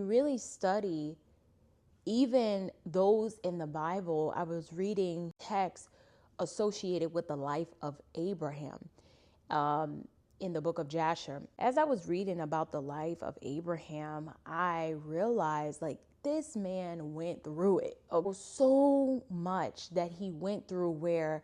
really study even those in the Bible, I was reading texts associated with the life of Abraham in the book of Jasher. As I was reading about the life of Abraham, I realized like this man went through it so much that he went through where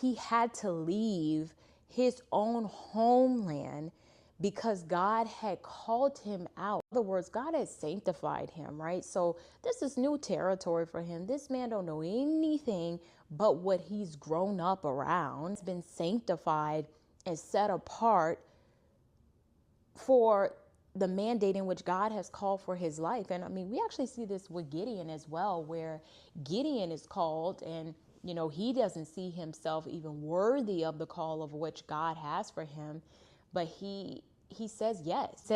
he had to leave his own homeland because God had called him out. In other words, God had sanctified him, right? So this is new territory for him. This man don't know anything but what he's grown up around. He's been sanctified and set apart for the mandate in which God has called for his life. And I mean, we actually see this with Gideon as well, where Gideon is called and, you know, he doesn't see himself even worthy of the call of which God has for him. But he says yes.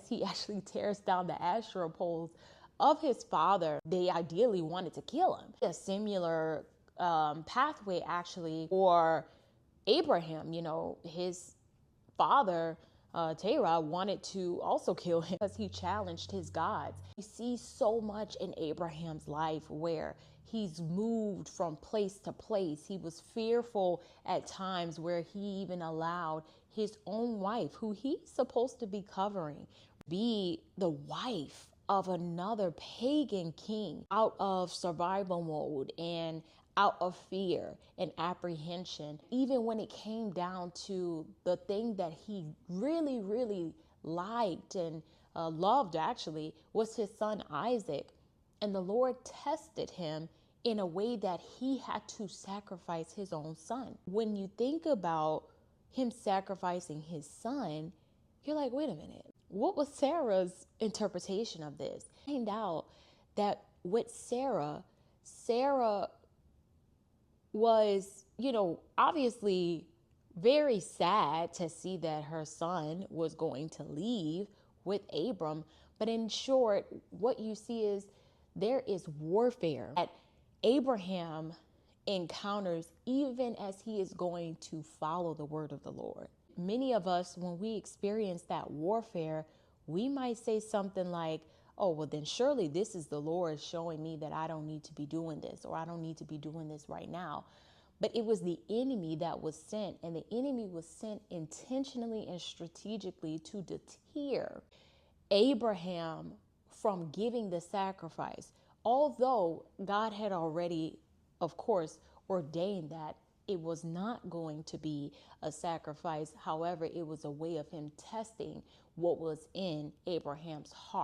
He actually tears down the Asherah poles of his father. They ideally wanted to kill him. A similar pathway actually for Abraham, you know, his father, Terah, wanted to also kill him because he challenged his gods. We see so much in Abraham's life where he's moved from place to place. He was fearful at times where he even allowed his own wife, who he's supposed to be covering, be the wife of another pagan king out of survival mode and out of fear and apprehension. Even when it came down to the thing that he really, really liked and loved actually was his son Isaac. And the Lord tested him in a way that he had to sacrifice his own son. When you think about him sacrificing his son, you're like, wait a minute, what was Sarah's interpretation of this? Find out that with Sarah was, you know, obviously very sad to see that her son was going to leave with Abram. But in short, what you see is there is warfare that Abraham encounters even as he is going to follow the word of the Lord. Many of us, when we experience that warfare, we might say something like, oh, well, then surely this is the Lord showing me that I don't need to be doing this, or I don't need to be doing this right now. But it was the enemy that was sent, and the enemy was sent intentionally and strategically to deter Abraham from giving the sacrifice. Although God had already, of course, ordained that it was not going to be a sacrifice. However, it was a way of him testing what was in Abraham's heart.